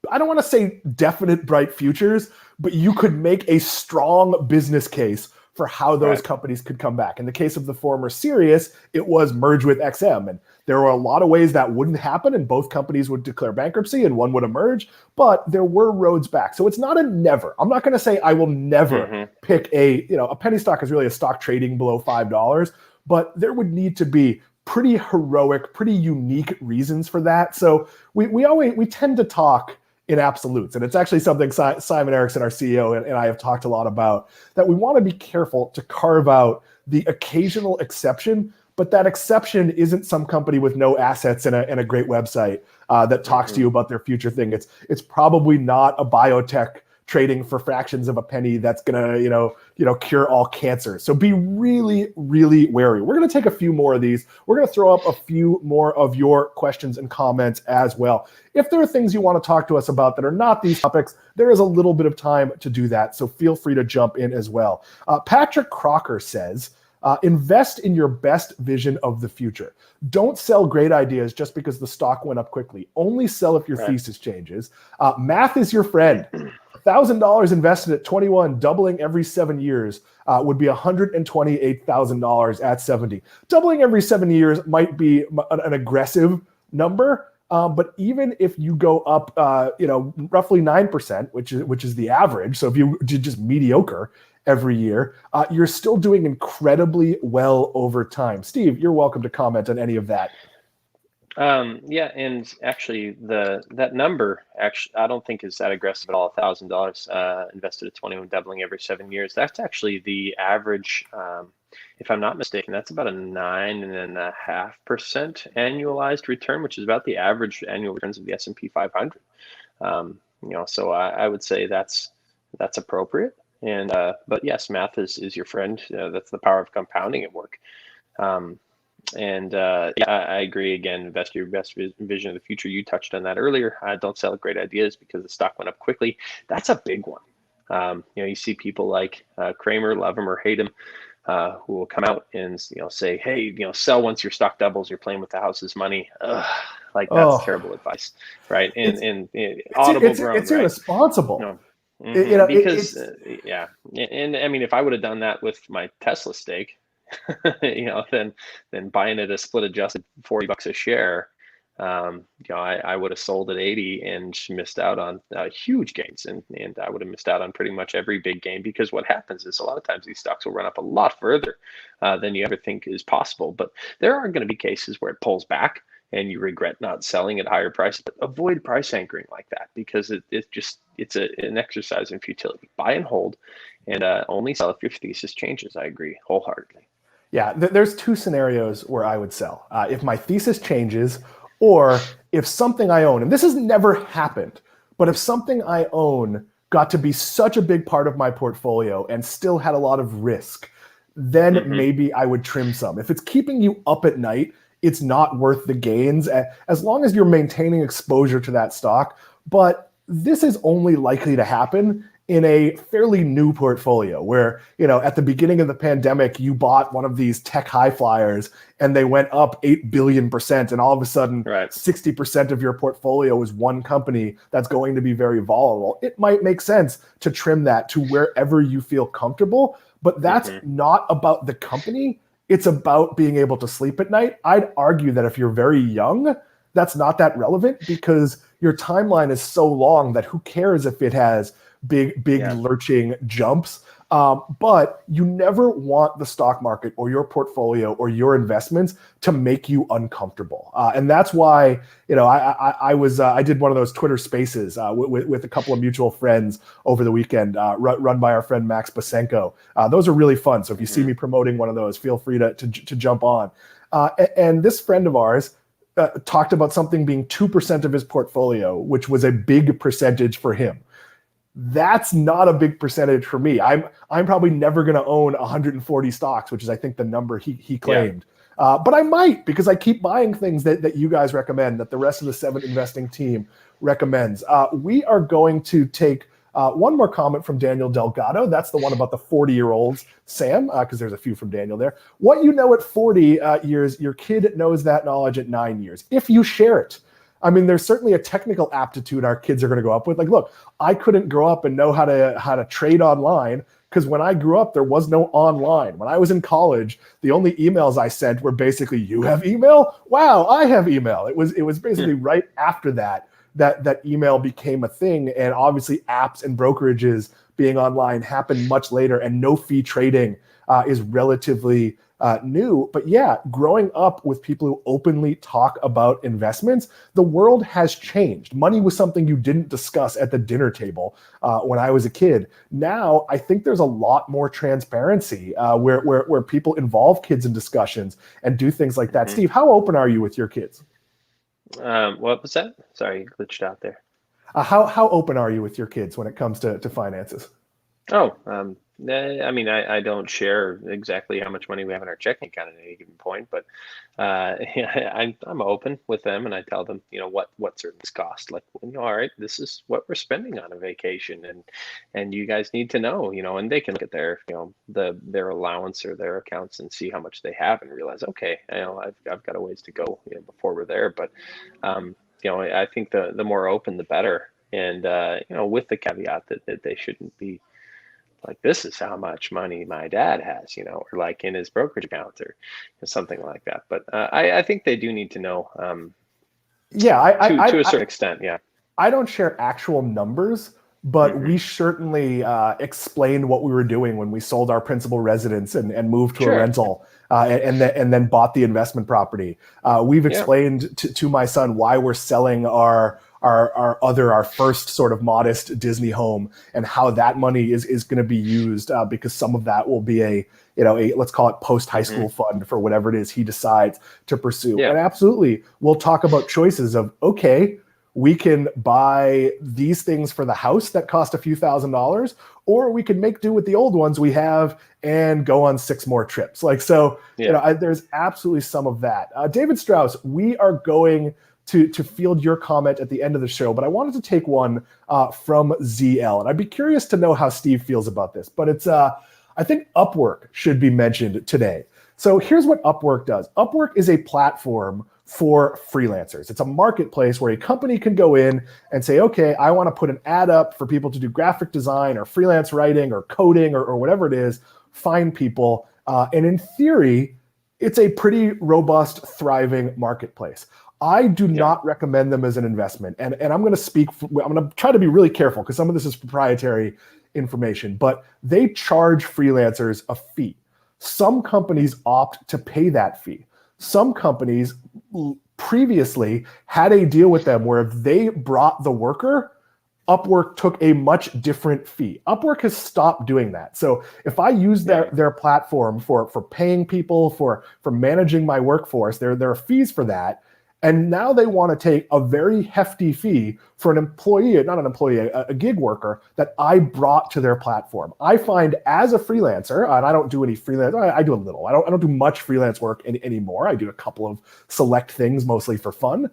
I don't want to say definite bright futures, but you could make a strong business case for how those companies could come back. In the case of the former Sirius, it was merge with XM. And there were a lot of ways that wouldn't happen, and both companies would declare bankruptcy and one would emerge, but there were roads back. So it's not a never. I'm not going to say I will never pick a penny stock is really a stock trading below $5, but there would need to be pretty heroic, pretty unique reasons for that. So we tend to talk in absolutes. And it's actually something Simon Erickson, our CEO, and I have talked a lot about, that we want to be careful to carve out the occasional exception, but that exception isn't some company with no assets and a great website that talks to you about their future thing. It's probably not a biotech trading for fractions of a penny that's gonna cure all cancer. So be really, really wary. We're gonna take a few more of these. We're gonna throw up a few more of your questions and comments as well. If there are things you want to talk to us about that are not these topics, there is a little bit of time to do that. So feel free to jump in as well. Patrick Crocker says, Invest in your best vision of the future. Don't sell great ideas just because the stock went up quickly. Only sell if your thesis changes. Math is your friend. $1,000 invested at 21, doubling every 7 years would be $128,000 at 70. Doubling every 7 years might be an aggressive number, but even if you go up, roughly 9%, which is the average. So if you did just mediocre every year, you're still doing incredibly well over time. Steve, you're welcome to comment on any of that. Yeah, and actually, that number actually I don't think is that aggressive at all. $1,000 invested at 21, doubling every 7 years. That's actually the average. If I'm not mistaken, that's about a 9.5% annualized return, which is about the average annual returns of the S&P 500. So I would say that's appropriate. And but yes, math is your friend. That's the power of compounding at work. I agree. Again, invest your best vision of the future. You touched on that earlier. Don't sell great ideas because the stock went up quickly. That's a big one. You see people like Kramer, love him or hate him, who will come out and say, "Hey, sell once your stock doubles. You're playing with the house's money." That's terrible advice, right? And audible groan, it's irresponsible. Because and I mean, if I would have done that with my Tesla stake, then buying it a split adjusted $40 a share, I would have sold at 80 and missed out on huge gains, and I would have missed out on pretty much every big gain, because what happens is a lot of times these stocks will run up a lot further than you ever think is possible. But there are going to be cases where it pulls back and you regret not selling at higher prices. But avoid price anchoring like that, because it's an exercise in futility. Buy and hold, and only sell if your thesis changes. I agree wholeheartedly. Yeah, there's two scenarios where I would sell. If my thesis changes, or if something I own, and this has never happened, but if something I own got to be such a big part of my portfolio and still had a lot of risk, then maybe I would trim some. If it's keeping you up at night, it's not worth the gains, as long as you're maintaining exposure to that stock. But this is only likely to happen in a fairly new portfolio where, at the beginning of the pandemic, you bought one of these tech high flyers and they went up 8 billion%. And all of a sudden, 60% of your portfolio is one company that's going to be very volatile. It might make sense to trim that to wherever you feel comfortable, but that's not about the company. It's about being able to sleep at night. I'd argue that if you're very young, that's not that relevant, because your timeline is so long that who cares if it has big lurching jumps. But you never want the stock market or your portfolio or your investments to make you uncomfortable. And that's why, I did one of those Twitter spaces with a couple of mutual friends over the weekend, run by our friend Max Basenko. Those are really fun. So if you see me promoting one of those, feel free to jump on. And this friend of ours talked about something being 2% of his portfolio, which was a big percentage for him. That's not a big percentage for me. I'm probably never going to own 140 stocks, which is, I think, the number he claimed. But I might, because I keep buying things that you guys recommend, that the rest of the 7 investing team recommends. We are going to take one more comment from Daniel Delgado. That's the one about the 40-year-olds, Sam, because there's a few from Daniel there. What you know at 40 years, your kid knows that knowledge at 9 years, if you share it. I mean, there's certainly a technical aptitude our kids are going to grow up with. Like, look, I couldn't grow up and know how to trade online, because when I grew up, there was no online. When I was in college, the only emails I sent were basically, "You have email? Wow, I have email." It was basically right after that email became a thing, and obviously apps and brokerages being online happened much later, and no fee trading is relatively new. But yeah, growing up with people who openly talk about investments, the world has changed. Money was something you didn't discuss at the dinner table when I was a kid. Now, I think there's a lot more transparency where people involve kids in discussions and do things like that. Steve, how open are you with your kids? What was that? Sorry, you glitched out there. How open are you with your kids when it comes to finances? I mean, I don't share exactly how much money we have in our checking account at any given point, but I'm open with them, and I tell them, what certain things cost. Like, all right, this is what we're spending on a vacation, and you guys need to know, and they can look at their, their allowance or their accounts and see how much they have and realize, okay, I've got a ways to go, before we're there. But I think the more open, the better, and with the caveat that they shouldn't be like, this is how much money my dad has, or like in his brokerage account or something like that. But I think they do need to know. To a certain extent, yeah. I don't share actual numbers, but we certainly explained what we were doing when we sold our principal residence and moved to a rental and then bought the investment property. We've explained to my son why we're selling our first sort of modest Disney home and how that money is going to be used because some of that will be a let's call it post high school fund for whatever it is he decides to pursue. And absolutely, we'll talk about choices of, okay, we can buy these things for the house that cost a few $1,000s, or we can make do with the old ones we have and go on 6 more trips. There's absolutely some of that. David Strauss, we are going to field your comment at the end of the show, but I wanted to take one from ZL, and I'd be curious to know how Steve feels about this. But it's I think Upwork should be mentioned today. So here's what Upwork does. Upwork is a platform for freelancers. It's a marketplace where a company can go in and say, okay, I want to put an ad up for people to do graphic design or freelance writing or coding or whatever it is, find people. And in theory, it's a pretty robust, thriving marketplace. I do not recommend them as an investment. And I'm going to try to be really careful because some of this is proprietary information, but they charge freelancers a fee. Some companies opt to pay that fee. Some companies previously had a deal with them where if they brought the worker, Upwork took a much different fee. Upwork has stopped doing that. So if I use their platform for paying people, for managing my workforce, there are fees for that. And now they want to take a very hefty fee for a gig worker that I brought to their platform. I find as a freelancer, and I don't do any freelance, I do a little. I don't do much freelance work anymore. I do a couple of select things, mostly for fun.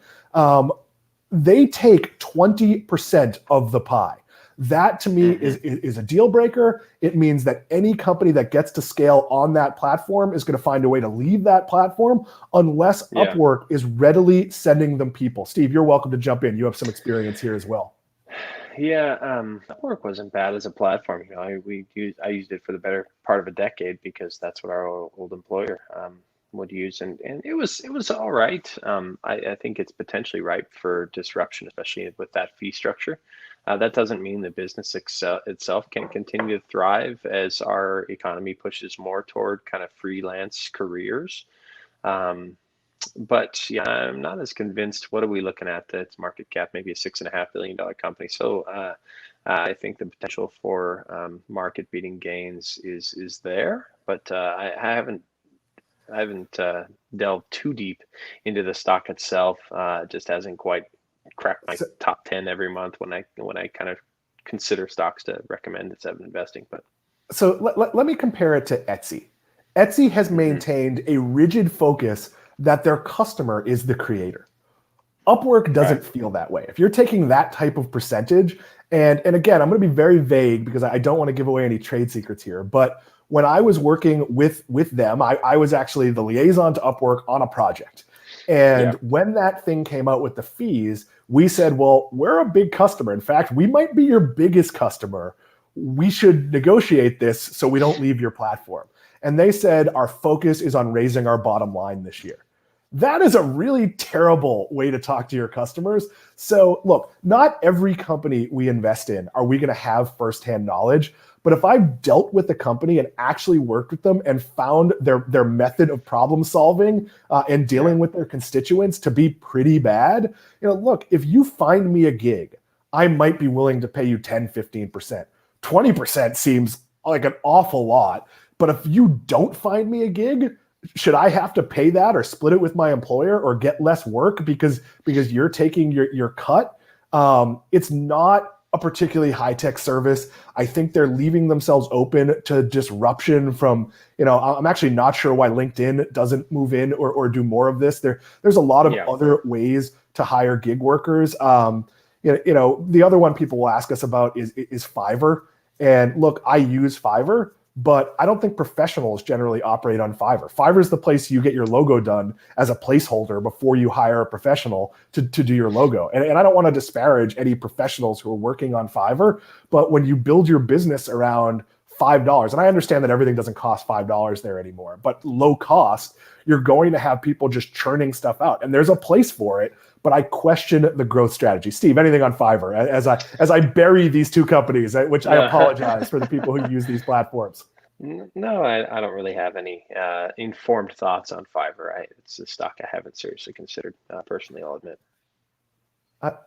They take 20% of the pie. That to me is a deal breaker. It means that any company that gets to scale on that platform is going to find a way to leave that platform unless Upwork is readily sending them people. Steve, you're welcome to jump in. You have some experience here as well. Yeah, Upwork wasn't bad as a platform. I used it for the better part of a decade because that's what our old employer would use, and it was all right. I think it's potentially ripe for disruption, especially with that fee structure. That doesn't mean the business itself can continue to thrive as our economy pushes more toward kind of freelance careers. But yeah, I'm not as convinced. What are we looking at? Its market cap, maybe a $6.5 billion company. So I think the potential for market beating gains is there, but I haven't delved too deep into the stock itself. Just hasn't quite cracked my top 10 every month when I kind of consider stocks to recommend instead of investing. But so let me compare it to Etsy. Etsy has maintained a rigid focus that their customer is the creator. Upwork doesn't feel that way. If you're taking that type of percentage, and again, I'm going to be very vague because I don't want to give away any trade secrets here, but when I was working with them, I was actually the liaison to Upwork on a project. And when that thing came out with the fees, we said, well, we're a big customer. In fact, we might be your biggest customer. We should negotiate this so we don't leave your platform. And they said, our focus is on raising our bottom line this year. That is a really terrible way to talk to your customers. So look, not every company we invest in are we going to have firsthand knowledge. But if I've dealt with the company and actually worked with them and found their method of problem solving and dealing with their constituents to be pretty bad, look, if you find me a gig, I might be willing to pay you 10, 15%. 20% seems like an awful lot. But if you don't find me a gig, should I have to pay that or split it with my employer or get less work because you're taking your cut? It's not a particularly high-tech service. I think they're leaving themselves open to disruption from, I'm actually not sure why LinkedIn doesn't move in or do more of this. There's a lot of other ways to hire gig workers. The other one people will ask us about is Fiverr. And look, I use Fiverr, but I don't think professionals generally operate on Fiverr. Fiverr is the place you get your logo done as a placeholder before you hire a professional to do your logo. And I don't want to disparage any professionals who are working on Fiverr, but when you build your business around $5, and I understand that everything doesn't cost $5 there anymore, but low cost, you're going to have people just churning stuff out. And there's a place for it, but I question the growth strategy. Steve, anything on Fiverr as I bury these two companies, which I apologize for the people who use these platforms. No, I don't really have any informed thoughts on Fiverr. It's a stock I haven't seriously considered personally, I'll admit.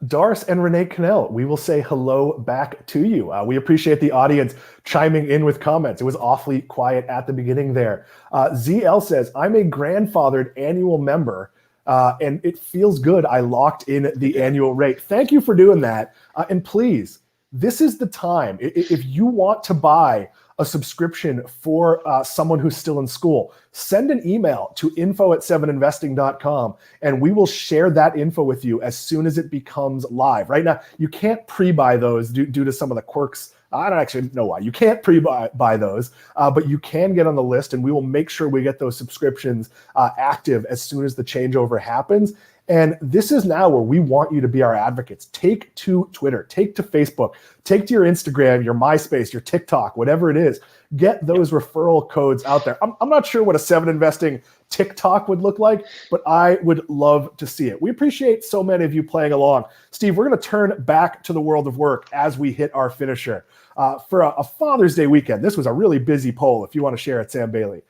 Doris and Renee Cannell, we will say hello back to you. We appreciate the audience chiming in with comments. It was awfully quiet at the beginning there. ZL says, I'm a grandfathered annual member, and it feels good. I locked in the annual rate. Thank you for doing that. And please, this is the time. If you want to buy a subscription for someone who's still in school, send an email to info@7investing.com and we will share that info with you as soon as it becomes live. Right now, you can't pre-buy those due to some of the quirks. I don't actually know why. You can't pre-buy those, but you can get on the list and we will make sure we get those subscriptions active as soon as the changeover happens. And this is now where we want you to be our advocates. Take to Twitter, take to Facebook, take to your Instagram, your MySpace, your TikTok, whatever it is. Get those referral codes out there. I'm not sure what a 7 Investing TikTok would look like, but I would love to see it. We appreciate so many of you playing along. Steve, we're going to turn back to the world of work as we hit our finisher. For a Father's Day weekend, this was a really busy poll. If you want to share it, Sam Bailey.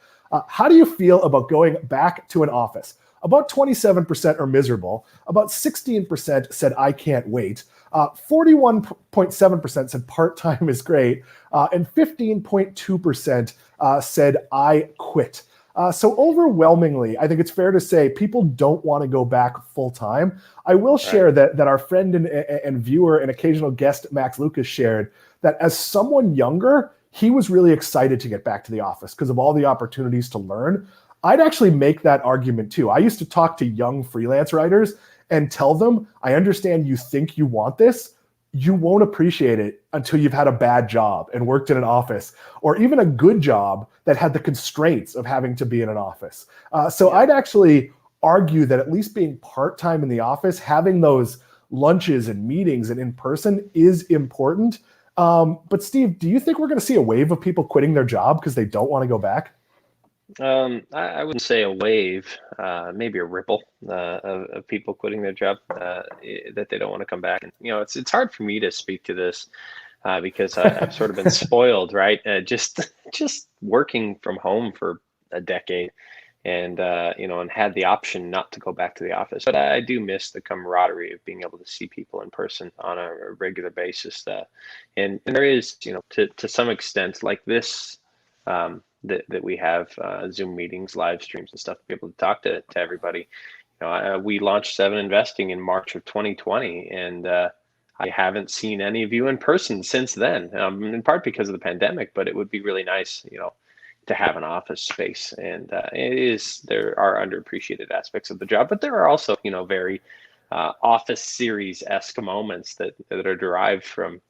How do you feel about going back to an office? About 27% are miserable. About 16% said, I can't wait. 41.7% said part-time is great. And 15.2% said, I quit. So overwhelmingly, I think it's fair to say people don't want to go back full-time. I will share that our friend and viewer and occasional guest, Max Lucas, shared that as someone younger, he was really excited to get back to the office because of all the opportunities to learn. I'd actually make that argument too. I used to talk to young freelance writers and tell them, I understand you think you want this. You won't appreciate it until you've had a bad job and worked in an office, or even a good job that had the constraints of having to be in an office. I'd actually argue that at least being part-time in the office, having those lunches and meetings and in person is important. But Steve, do you think we're going to see a wave of people quitting their job because they don't want to go back? I wouldn't say a wave, maybe a ripple of people quitting their job that they don't want to come back. And it's hard for me to speak to this because I've sort of been spoiled, right? Just working from home for a decade, and and had the option not to go back to the office. But I do miss the camaraderie of being able to see people in person on a regular basis. And there is, to some extent, like this. That we have Zoom meetings, live streams and stuff to be able to talk to everybody. We launched 7 Investing in March of 2020, and I haven't seen any of you in person since then, in part because of the pandemic, but it would be really nice, to have an office space. And there are underappreciated aspects of the job, but there are also, very Office series-esque moments that are derived from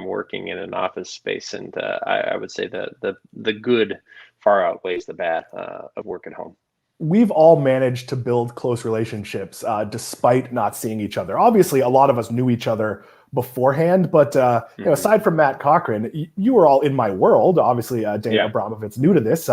working in an office space, and I would say the good far outweighs the bad of work at home. We've all managed to build close relationships despite not seeing each other. Obviously, a lot of us knew each other beforehand, but aside from Matt Cochran, you were all in my world. Obviously, Dana Abramovitz's new to this,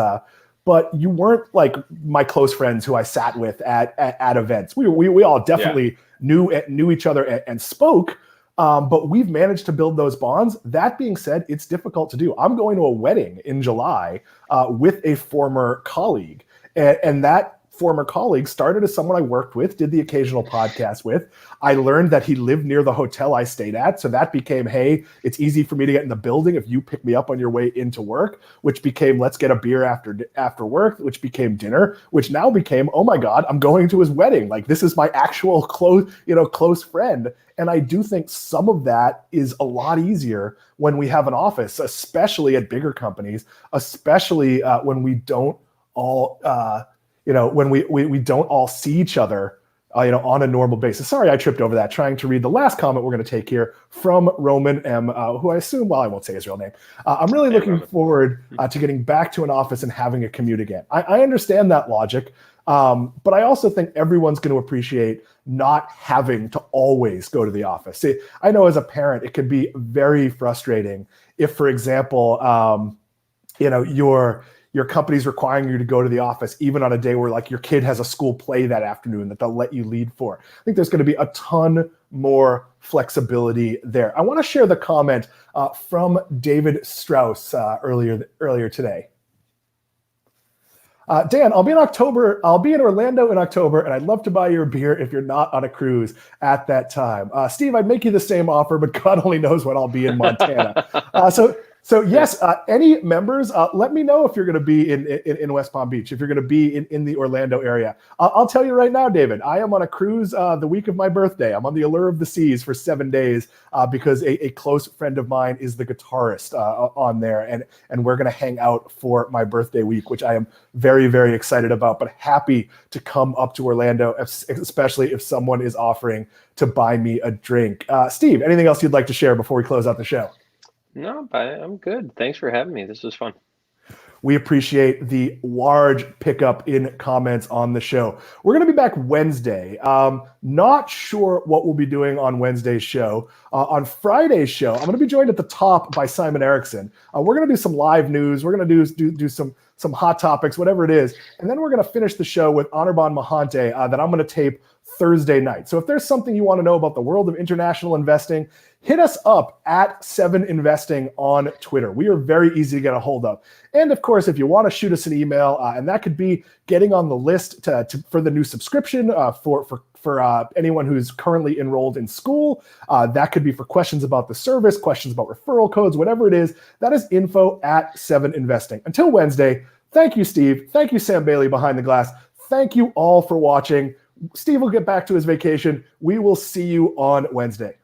but you weren't like my close friends who I sat with at events. We all definitely knew each other and spoke. But we've managed to build those bonds. That being said, it's difficult to do. I'm going to a wedding in July with a former colleague, and that former colleague started as someone I worked with, did the occasional podcast with. I learned that he lived near the hotel I stayed at. So that became, hey, it's easy for me to get in the building if you pick me up on your way into work, which became, let's get a beer after work, which became dinner, which now became, oh my God, I'm going to his wedding. Like, this is my actual close friend. And I do think some of that is a lot easier when we have an office, especially at bigger companies, especially when we don't all, when we don't all see each other, on a normal basis. Sorry, I tripped over that, trying to read the last comment we're going to take here from Roman M, who I assume, well, I won't say his real name. I'm really looking forward to getting back to an office and having a commute again. I understand that logic, but I also think everyone's going to appreciate not having to always go to the office. See, I know as a parent, it can be very frustrating if, for example, your company's requiring you to go to the office even on a day where like your kid has a school play that afternoon that they'll let you lead for. I think there's going to be a ton more flexibility there. I want to share the comment from David Strauss earlier today. Dan, I'll be in Orlando in October, and I'd love to buy you a beer if you're not on a cruise at that time. Steve, I'd make you the same offer, but God only knows when I'll be in Montana. So yes, any members, let me know if you're going to be in West Palm Beach, if you're going to be in the Orlando area. I'll tell you right now, David, I am on a cruise the week of my birthday. I'm on the Allure of the Seas for 7 days because a close friend of mine is the guitarist on there, and we're going to hang out for my birthday week, which I am very, very excited about, but happy to come up to Orlando, especially if someone is offering to buy me a drink. Steve, anything else you'd like to share before we close out the show? No, I'm good. Thanks for having me. This was fun. We appreciate the large pickup in comments on the show. We're going to be back Wednesday. Not sure what we'll be doing on Wednesday's show. On Friday's show, I'm going to be joined at the top by Simon Erickson. We're going to do some live news. We're going to do some hot topics, whatever it is. And then we're going to finish the show with Anirban Mahante that I'm going to tape Thursday night. So if there's something you want to know about the world of international investing, hit us up at 7investing on Twitter. We are very easy to get a hold of. And of course, if you want to shoot us an email, and that could be getting on the list for the new subscription for anyone who's currently enrolled in school. That could be for questions about the service, questions about referral codes, whatever it is. That is info at 7investing. Until Wednesday, thank you, Steve. Thank you, Sam Bailey behind the glass. Thank you all for watching. Steve will get back to his vacation. We will see you on Wednesday.